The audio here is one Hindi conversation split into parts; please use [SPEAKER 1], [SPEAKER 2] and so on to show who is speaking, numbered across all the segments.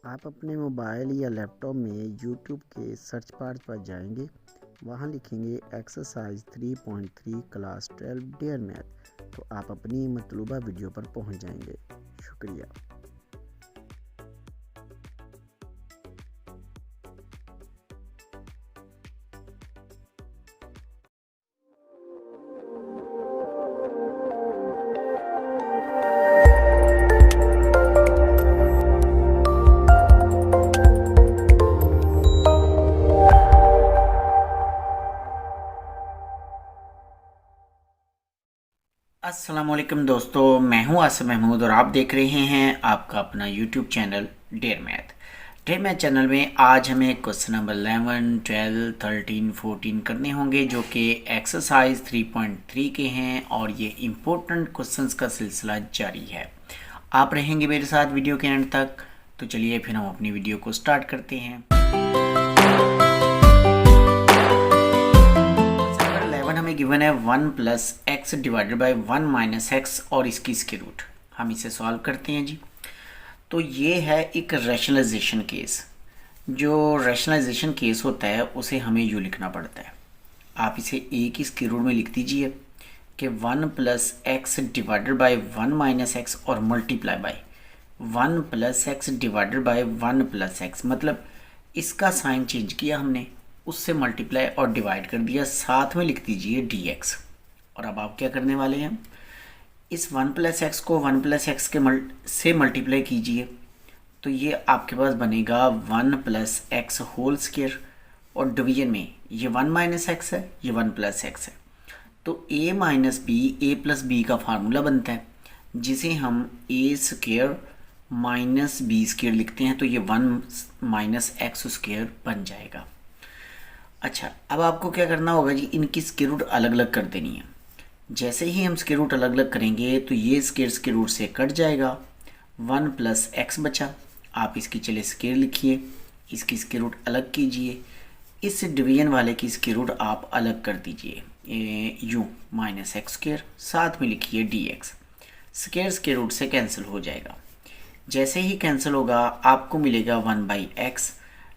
[SPEAKER 1] आप अपने मोबाइल या लैपटॉप में यूट्यूब के सर्च बार पर जाएंगे। वहां लिखेंगे एक्सरसाइज 3.3 क्लास 12 डेयर मैथ। तो आप अपनी मतलूबा वीडियो पर पहुंच जाएंगे। शुक्रिया।
[SPEAKER 2] अस्सलाम वालेकुम दोस्तों, मैं हूं आसिम महमूद और आप देख रहे हैं आपका अपना YouTube channel dare math channel में आज हमें क्वेश्चन नंबर 11, 12, 13, 14 करने होंगे जो कि एक्सरसाइज 3.3 के हैं और ये इम्पोर्टेंट क्वेश्चंस का सिलसिला जारी है। आप रहेंगे मेरे साथ वीडियो के एंड तक। तो चलिए फिर हम अपनी वीडियो को स्टार्ट करते हैं। हमें गिवन है 1 plus X divided by 1 minus X और इसकी स्क्वायर रूट। हम इसे सॉल्व करते हैं जी। तो ये है एक रैशनलाइजेशन केस। जो रैशनलाइजेशन केस होता है उसे हमें यूँ लिखना पड़ता है। आप इसे ए की स्क्वायर रूट में लिख दीजिए कि 1 plus X divided by 1 minus X और multiply by 1 plus X divided by 1 plus X, मतलब इसका साइन चेंज किया हमने, उससे मल्टीप्लाई और डिवाइड कर दिया, साथ में लिख दीजिए dx। और अब आप क्या करने वाले हैं, इस 1 प्लस एक्स को 1 प्लस एक्स के से मल्टीप्लाई कीजिए। तो ये आपके पास बनेगा 1 प्लस एक्स होल स्क्वायर और डिवीजन में ये 1 माइनस एक्स है, ये 1 प्लस एक्स है। तो a minus B, A plus B का फार्मूला बनता है जिसे हम A square minus B square लिखते हैं। तो ये 1 माइनस एक्स स्क्वायर बन जाएगा। अच्छा, अब आपको क्या करना होगा जी, इनकी स्क्वायर रूट अलग अलग कर देनी है। जैसे ही हम स्क्वायर रूट अलग अलग करेंगे तो ये स्क्वायर रूट से कट जाएगा, 1 प्लस एक्स बचा। आप इसकी चले स्क्वायर लिखिए, इसकी स्क्वायर रूट अलग कीजिए, इस डिवीजन वाले की स्क्वायर रूट आप अलग कर दीजिए, यू माइनस एक्स स्क्वायर, साथ में लिखिए डी एक्स। स्क्वायर रूट से कैंसिल हो जाएगा। जैसे ही कैंसिल होगा आपको मिलेगा 1 बाई एक्स,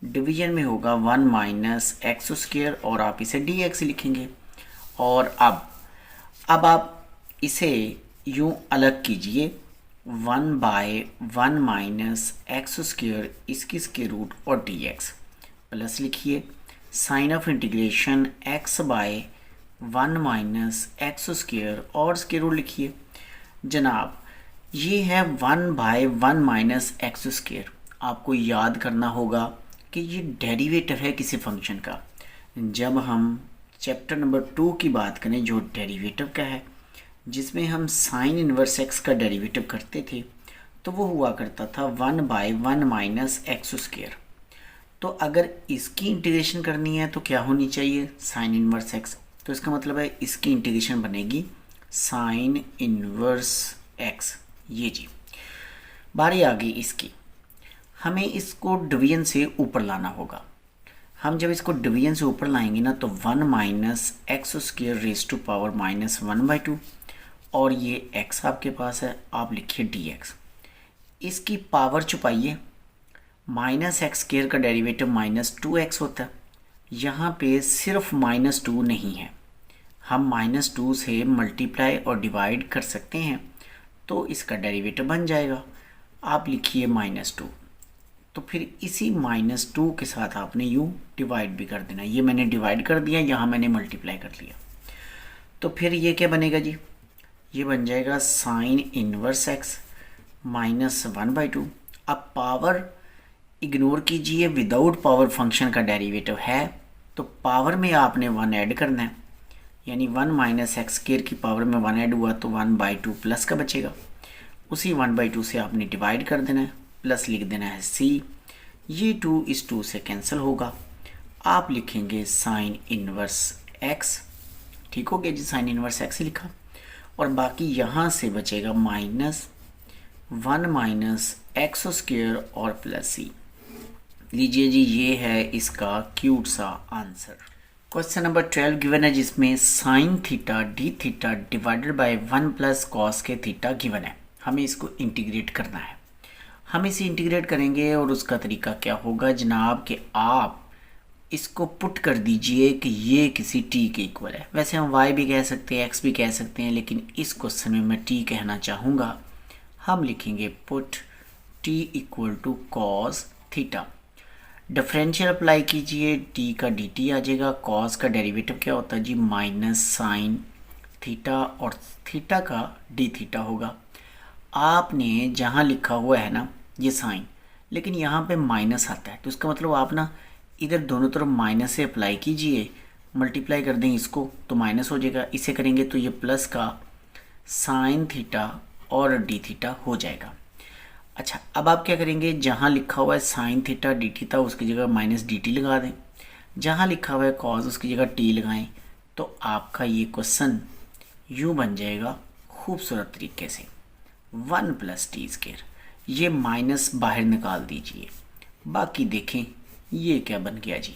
[SPEAKER 2] डिवीजन में होगा 1 माइनस एक्स स्क्वायर और आप इसे डी एक्स लिखेंगे। और अब आप इसे यूं अलग कीजिए, 1 बाय 1 माइनस एक्स स्क्वायर, इसकी स्क्वायर रूट और डी एक्स, प्लस लिखिए sign of integration X by 1 minus X square और स्क्वायर रूट लिखिए। जनाब ये है 1 बाय 1 माइनस एक्स स्क्वायर। आपको याद करना होगा कि ये डेरिवेटिव है किसी फंक्शन का। जब हम चैप्टर नंबर 2 की बात करें जो डेरिवेटिव का है, जिसमें हम साइन इनवर्स एक्स का डेरिवेटिव करते थे, तो वो हुआ करता था 1 बाय 1 माइनस एक्स स्क्वायर। तो अगर इसकी इंटीग्रेशन करनी है तो क्या होनी चाहिए, साइन इनवर्स एक्स। तो इसका मतलब है इसकी इंटीग्रेशन बनेगी साइन इनवर्स एक्स। ये जी बारी आ गई इसकी। हमें इसको डिवीजन से ऊपर लाना होगा। हम जब इसको डिवीजन से ऊपर लाएंगे ना तो 1 minus X square raise to power minus 1/2 और ये x आपके पास है, आप लिखिए dx। इसकी पावर छुपाइए, माइनस एक्स स्क्वायर का डेरिवेटिव माइनस 2x होता है। यहाँ पे सिर्फ माइनस 2 नहीं है, हम माइनस 2 से मल्टीप्लाई और डिवाइड कर सकते हैं, तो इसका डेरिवेटिव बन जाएगा। आप लिखिए माइनस 2। तो फिर इसी माइनस 2 के साथ आपने यूँ डिवाइड भी कर देना। ये मैंने डिवाइड कर दिया, यहाँ मैंने मल्टीप्लाई कर लिया। तो फिर ये क्या बनेगा जी, ये बन जाएगा साइन इनवर्स एक्स माइनस 1/2। अब पावर इग्नोर कीजिए, विदाउट पावर फंक्शन का डेरिवेटिव है, तो पावर में आपने 1 ऐड करना है, यानी 1 माइनस एक्स स्क्वायर की पावर में 1 ऐड हुआ तो 1/2 प्लस का बचेगा। उसी 1/2 से आपने डिवाइड कर देना है, प्लस लिख देना है c। ये 2 इस 2 से कैंसिल होगा, आप लिखेंगे साइन इनवर्स x। ठीक हो गया जी, साइन इनवर्स x ही लिखा। और बाकी यहाँ से बचेगा माइनस 1 माइनस एक्स स्क्वायर और प्लस c। लीजिए जी, ये है इसका क्यूट सा आंसर। क्वेश्चन नंबर 12 गिवन है जिसमें sine theta D theta divided by 1 plus cos के थीटा गिवन है। हमें इसको इंटीग्रेट करना है। हम इसे इंटीग्रेट करेंगे और उसका तरीका क्या होगा जनाब कि आप इसको पुट कर दीजिए कि ये किसी t के इक्वल है। वैसे हम y भी कह सकते हैं, x भी कह सकते हैं, लेकिन इस क्वेश्चन में मैं t कहना चाहूँगा। हम लिखेंगे put t equal to cos theta. Differential apply कीजिए, t का dt आ जाएगा। कॉस का डेरिवेटिव क्या होता है जी, माइनस साइन थीटा, और थीटा का डी थीटा होगा। आपने जहाँ लिखा हुआ है ना ये साइन, लेकिन यहाँ पे माइनस आता है, तो इसका मतलब आप ना इधर दोनों तरफ माइनस से अप्लाई कीजिए, मल्टीप्लाई कर दें इसको तो माइनस हो जाएगा। इसे करेंगे तो ये प्लस का साइन थीटा और डी थीटा हो जाएगा। अच्छा, अब आप क्या करेंगे, जहाँ लिखा हुआ है साइन थीटा डी थीटा उसकी जगह माइनस डी टी लगा दें, जहाँ लिखा हुआ है कॉस उसकी जगह टी लगाएं, तो आपका ये क्वेश्चन यूँ बन जाएगा खूबसूरत तरीके से 1 प्लस टी स्क्वायर। ये माइनस बाहर निकाल दीजिए, बाकी देखें ये क्या बन गया जी,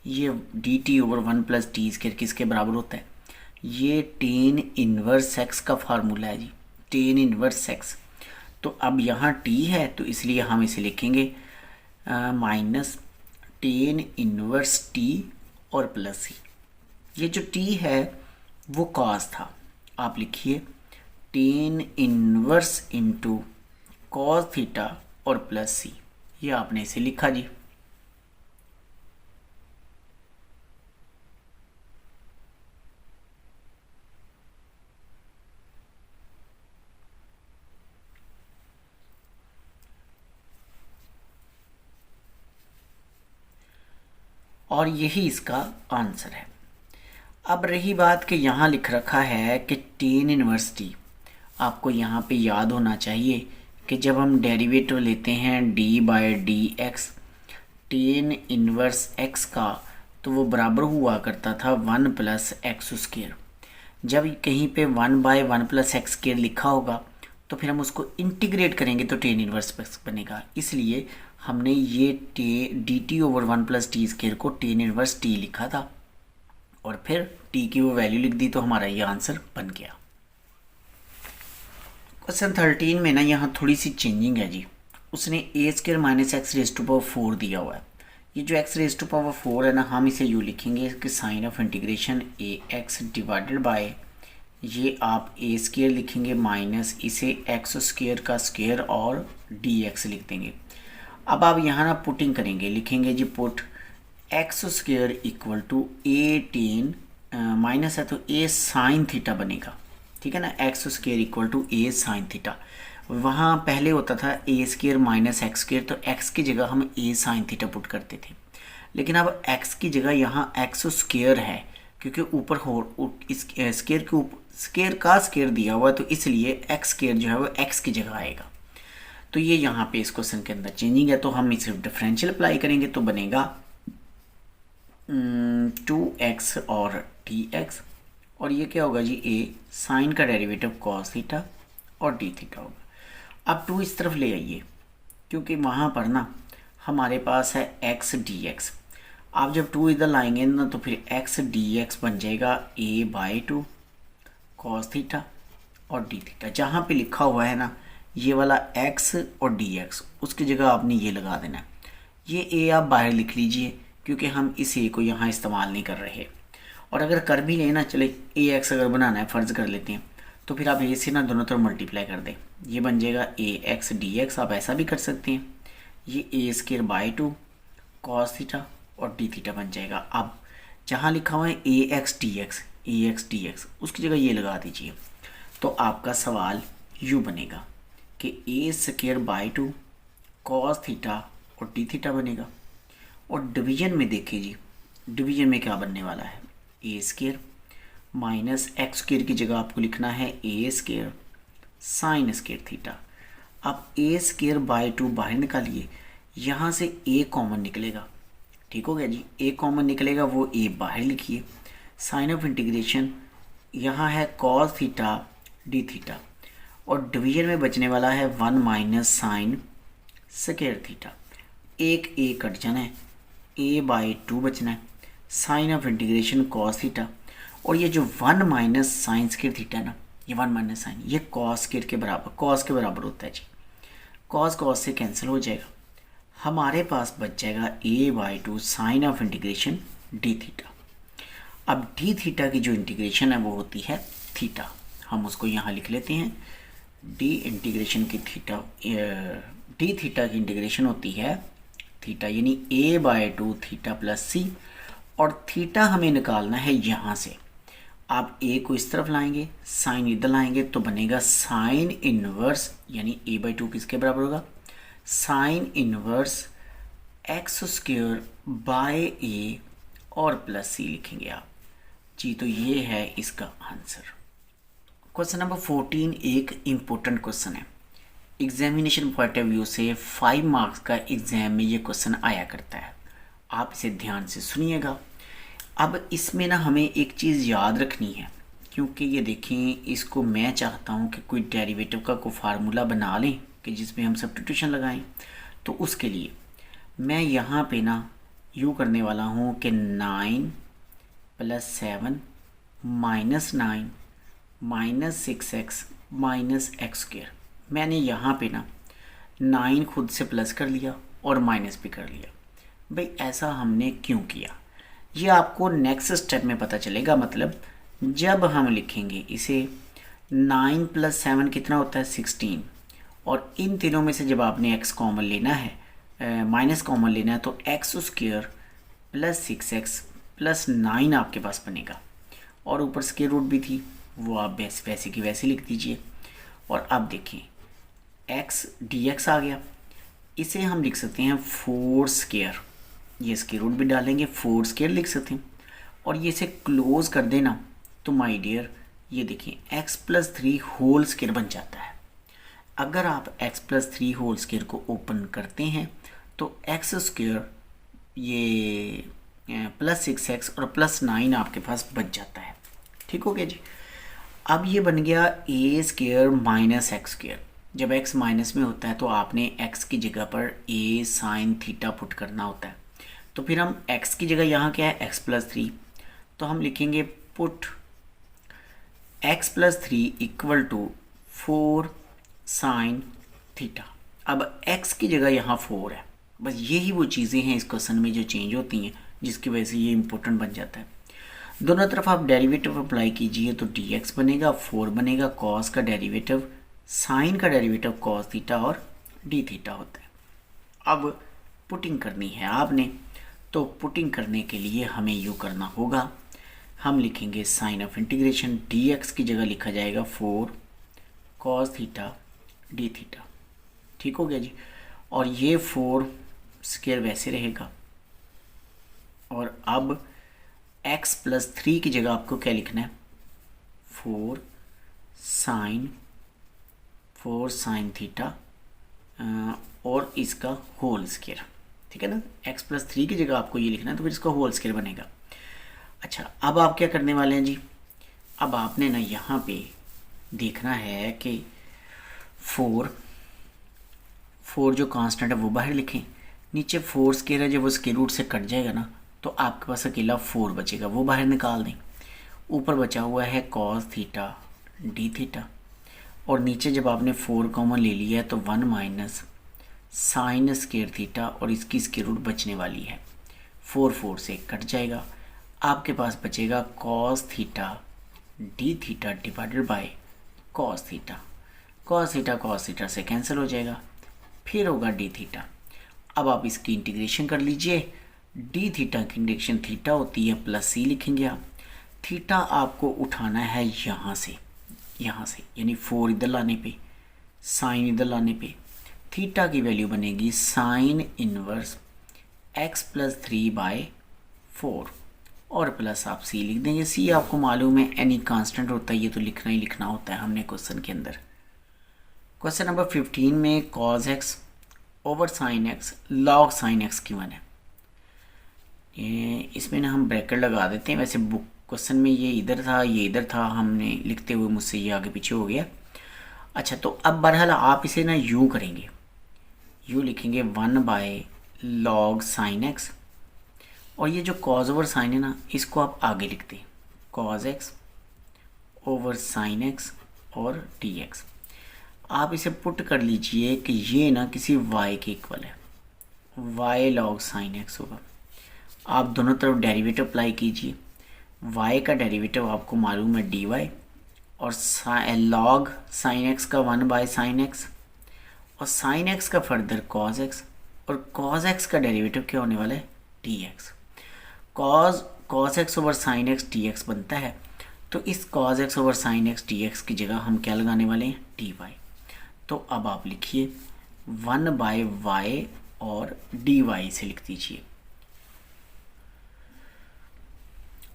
[SPEAKER 2] ये D T over 1 plus T square किसके बराबर होता है, ये टेन इनवर्स एक्स का फार्मूला है जी, टेन इनवर्स एक्स। तो अब यहाँ टी है तो इसलिए हम इसे लिखेंगे माइनस टेन इनवर्स टी और प्लस सी। ये जो टी है वो कॉस था, आप लिखिए tan inverse into cos theta और प्लस सी, ये आपने इसे लिखा जी। और यही इसका आंसर है। अब रही बात कि यहाँ लिख रखा है कि टेन इनवर्स टी, आपको यहाँ पे याद होना चाहिए कि जब हम डेरिवेटिव लेते हैं d by D X tan inverse x का, तो वो बराबर हुआ करता था 1 प्लस एक्स स्क्वायर। जब कहीं पे 1 बाय 1 प्लस एक्स स्क्वायर लिखा होगा तो फिर हम उसको इंटीग्रेट करेंगे तो टेन इनवर्स x बनेगा। इसलिए हमने ये D T over 1 plus T square को टेन इनवर्स टी लिखा था और फिर t की वो वैल्यू लिख दी, तो हमारा ये आंसर बन गया। क्वेश्चन 13 में ना यहाँ थोड़ी सी चेंजिंग है जी, उसने A square minus X raise to power 4 दिया हुआ है। ये जो एक्स रेज टू पावर 4 है ना, हम इसे यूँ लिखेंगे कि sign of integration A X divided by, ये आप ए स्क्वायर लिखेंगे माइनस इसे एक्स स्क्वायर का स्क्वायर और डी एक्स लिख देंगे। अब आप यहाँ ना पुटिंग करेंगे, लिखेंगे जी put X square equal to A ten minus है तो ए साइन थीटा बनेगा, ठीक है ना, X square equal to A sine theta. वहाँ पहले होता था A square minus X square, तो एक्स की जगह हम ए साइन थीटा पुट करते थे, लेकिन अब एक्स की जगह यहाँ एक्स स्क्वायर है, क्योंकि ऊपर हो इस स्क्वायर के ऊपर स्क्वायर का स्क्वायर दिया हुआ है, तो इसलिए एक्स स्क्वायर जो है वो एक्स की जगह आएगा। तो ये यहाँ पे इस क्वेश्चन के अंदर चेंजिंग है, तो हम इसे डिफरेंशियल अप्लाई करेंगे तो बनेगा 2x और dx, और ये क्या होगा जी, ए साइन का डेरिवेटिव कॉस थीटा और डी थीटा होगा। अब 2 इस तरफ ले आइए, क्योंकि वहाँ पर ना हमारे पास है x dx। आप जब 2 इधर लाएंगे ना तो फिर x dx बन जाएगा a बाई 2 कॉस थीटा और डी थीटा। जहाँ पे लिखा हुआ है ना ये वाला x और dx, उसकी जगह आपने ये लगा देना है। ये a आप बाहर लिख लीजिए, क्योंकि हम इस a को यहाँ इस्तेमाल नहीं कर रहे, और अगर कर भी लेना, चले ax अगर बनाना है फ़र्ज़ कर लेते हैं, तो फिर आप a से ना दोनों तरफ मल्टीप्लाई कर दें, ये बन जाएगा ax dx। आप ऐसा भी कर सकते हैं, ये a square by 2 cos theta और डी थीटा बन जाएगा। अब जहाँ लिखा हुआ है ax dx उसकी जगह ये लगा दीजिए, तो आपका सवाल यूँ बनेगा कि a square by 2 cos theta और डी थीटा बनेगा। और डिवीजन में देखिए जी, डिवीजन में क्या बनने वाला है, ए स्क्वायर माइनस एक्स स्क्वायर की जगह आपको लिखना है ए स्क्वायर साइन स्क्वायर थीटा। आप ए स्क्वायर बाई 2 बाहर निकालिए, यहाँ से ए कॉमन निकलेगा, ठीक हो गया जी, ए कॉमन निकलेगा, वो ए बाहर लिखिए। साइन ऑफ इंटीग्रेशन यहाँ है कॉस थीटा डी थीटा, और डिवीजन में बचने वाला है 1 माइनस साइन स्क्वायर थीटा। एक ए कट जाना है, ए बाई 2 बचना है, sign of integration cos theta, और ये जो 1 माइनस साइन स्क्वायर थीटा है ना, ये 1 माइनस साइन, ये कॉस स्क्वायर के बराबर, कॉस के बराबर होता है जी। कॉस कॉस से कैंसिल हो जाएगा, हमारे पास बच जाएगा a/2 sign of integration D theta. अब डी थीटा की जो इंटीग्रेशन है वो होती है थीटा, हम उसको यहाँ लिख लेते हैं। डी इंटीग्रेशन की थीटा, डी थीटा की इंटीग्रेशन होती है थीटा, यानी a/2 थीटा प्लस सी, और थीटा हमें निकालना है यहाँ से। आप a को इस तरफ लाएंगे, साइन इधर लाएंगे, तो बनेगा साइन इनवर्स, यानी a/2 किसके बराबर होगा, sine inverse X square by A और प्लस सी लिखेंगे आप जी। तो ये है इसका आंसर। क्वेश्चन नंबर 14 एक इम्पोर्टेंट क्वेश्चन है, एग्जामिनेशन पॉइंट ऑफ व्यू से 5 मार्क्स का एग्जाम में ये क्वेश्चन आया करता है, आप इसे ध्यान से सुनिएगा। अब इसमें ना हमें एक चीज़ याद रखनी है, क्योंकि ये देखें, इसको मैं चाहता हूँ कि कोई डेरिवेटिव का कोई फार्मूला बना लें कि जिसमें हम सब्स्टिट्यूशन लगाएं। तो उसके लिए मैं यहाँ पे ना यूँ करने वाला हूँ कि 9 + 7 - 9 - 6x - x²। मैंने यहाँ पे ना 9 खुद से प्लस कर लिया और माइनस भी कर लिया। भाई ऐसा हमने क्यों किया, ये आपको नेक्स्ट स्टेप में पता चलेगा। मतलब जब हम लिखेंगे इसे 9 + 7 कितना होता है 16, और इन तीनों में से जब आपने x कॉमन लेना है, माइनस कॉमन लेना है, तो x² + 6x + 9 आपके पास बनेगा, और ऊपर स्क्वायर रूट भी थी, वो आप वैसे की वैसे लिख दीजिए। और अब देखें x dx आ गया, इसे हम लिख सकते हैं 4², ये स्क्वायर रूट भी डालेंगे, 4² लिख सकते हैं। और ये इसे क्लोज कर देना तो माय डियर ये देखिए x + 3 होल स्क्वायर बन जाता है। अगर आप x + 3 होल स्क्वायर को ओपन करते हैं तो x² ये +6x और +9 आपके पास बच जाता है। ठीक हो गया जी। अब ये बन गया a² - x²। जब x माइनस में होता है तो आपने x की जगह पर a sin थीटा पुट करना होता है। तो फिर हम x की जगह यहाँ क्या है x + 3, तो हम लिखेंगे पुट x + 3 = 4 sin थीटा। अब x की जगह यहाँ 4 है। बस यही वो चीज़ें हैं इस क्वेश्चन में जो चेंज होती हैं, जिसकी वजह से ये इम्पोर्टेंट बन जाता है। दोनों तरफ आप डेरिवेटिव अप्लाई कीजिए तो dx बनेगा, 4 बनेगा, cos का डेरिवेटिव, साइन का डेरिवेटिव cos थीटा और d थीटा होता है। अब पुटिंग करनी है आपने, तो पुटिंग करने के लिए हमें यूँ करना होगा, हम लिखेंगे साइन ऑफ इंटीग्रेशन dx की जगह लिखा जाएगा 4 cos थीटा d थीटा। ठीक हो गया जी। और ये 4² वैसे रहेगा, और अब x + 3 की जगह आपको क्या लिखना है 4 sin थीटा और इसका होल स्क्वायर। ठीक है ना, x + 3 की जगह आपको ये लिखना है, तो फिर इसका होल स्क्वायर बनेगा। अच्छा, अब आप क्या करने वाले हैं जी, अब आपने ना यहाँ पे देखना है कि 4 जो कांस्टेंट है वो बाहर लिखें, नीचे 4² है, जब वो स्क्वायर रूट से कट जाएगा ना तो आपके पास अकेला 4 बचेगा, वो बाहर निकाल दें। ऊपर बचा हुआ है cos थीटा d थीटा, और नीचे जब आपने 4 कॉमन ले लिया है तो 1 - sin स्क्वायर थीटा, और इसकी स्क्वायर रूट बचने वाली है, 4 से कट जाएगा। आपके पास बचेगा cos theta d theta divided by cos theta. cos theta से कैंसिल हो जाएगा, फिर होगा d थीटा। अब आप इसकी इंटीग्रेशन कर लीजिए, d थीटा की इंटीग्रेशन थीटा होती है +c लिखेंगे आप। थीटा आपको उठाना है यहाँ से, यानी 4 इधर लाने पे, साइन इधर लाने पे, थीटा की वैल्यू बनेगी साइन इनवर्स x + 3/4, और प्लस आप c लिख देंगे। c आपको मालूम है एनी कांस्टेंट होता है, ये तो लिखना ही लिखना होता है हमने क्वेश्चन के अंदर। क्वेश्चन नंबर 15 में cos x / sin x log sin x given है। ये इसमें ना हम ब्रैकेट लगा देते हैं, वैसे बुक क्वेश्चन में ये इधर था, ये इधर था, हमने लिखते हुए मुझसे ये आगे पीछे हो गया। अच्छा, तो अब बहरहाल आप इसे ना यूँ करेंगे, यूँ लिखेंगे 1/log sin x, और ये जो cos ओवर साइन है ना इसको आप आगे लिखते हैं cos x / sin x और dx। आप इसे पुट कर लीजिए कि ये ना किसी y के इक्वल है, y log sin x होगा। आप दोनों तरफ डेरिवेटिव अप्लाई कीजिए। y का डेरिवेटिव आपको मालूम है dy, और log sin x का 1/sin x, और sin x का फर्दर cos x, और cos x का डेरिवेटिव क्या होने वाला है dx। cos x over sin x dx बनता है, तो इस cos x over sin x dx की जगह हम क्या लगाने वाले हैं dy। तो अब आप लिखिए 1/y और dy से लिख दीजिए।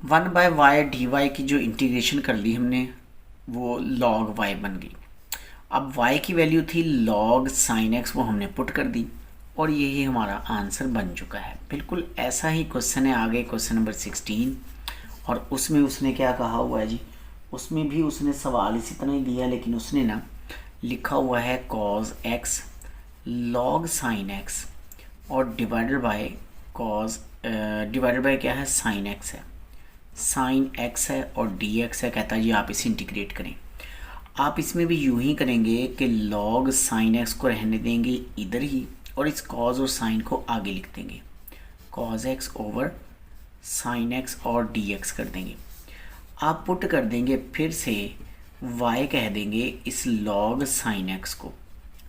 [SPEAKER 2] 1/y dy की जो इंटीग्रेशन कर ली हमने वो log y बन गई। अब y की वैल्यू थी log sin x, वो हमने पुट कर दी और यही हमारा आंसर बन चुका है। बिल्कुल ऐसा ही क्वेश्चन है आगे, क्वेश्चन नंबर 16, और उसमें उसने क्या कहा हुआ है जी, उसमें भी उसने सवाल इसी तरह ही दिया, लेकिन उसने ना लिखा हुआ है cos x log sin x और डिवाइडेड बाय डिवाइडेड बाय क्या है sin x है, sin x है और dx है। कहता है जी आप इसे इंटीग्रेट करें। आप इसमें भी यूं ही करेंगे कि log sin x को रहने देंगे इधर ही और इस cos और sin को आगे लिख देंगे, cos x over sin x और dx कर देंगे। आप पुट कर देंगे फिर से y कह देंगे इस log sin x को।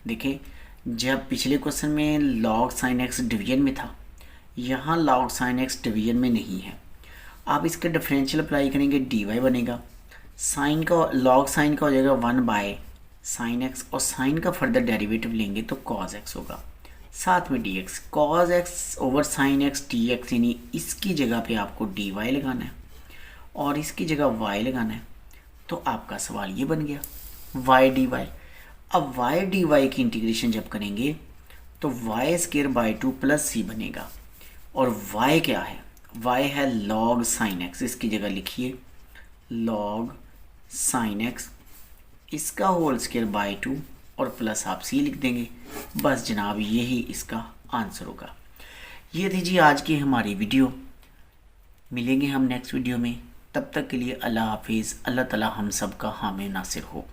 [SPEAKER 2] देखिए जब पिछले क्वेश्चन में log sin x डिवीजन में था, यहाँ log sin x डिवीजन में नहीं है। आप इसका डिफरेंशियल अप्लाई करेंगे dy बनेगा, साइन का log sin का हो जाएगा 1/sin x और sin का फर्दर डेरिवेटिव लेंगे तो cos x होगा, साथ में dx। cos x over sin x dx यानी इसकी जगह पे आपको dy लगाना है और इसकी जगह y लगाना है। तो आपका सवाल ये बन गया y dy। अब y dy की इंटीग्रेशन जब करेंगे तो y² प्लस c बनेगा, और y क्या है, y है log sin x, इसकी जगह लिखिए log sin x, इसका होल स्क्वायर बाय 2 और प्लस आप c लिख देंगे। बस जनाब यही इसका आंसर होगा। ये थी जी आज की हमारी वीडियो। मिलेंगे हम नेक्स्ट वीडियो में, तब तक के लिए अल्लाह हाफिज़। अल्लाह ताला हम सब का हामी नासिर हो।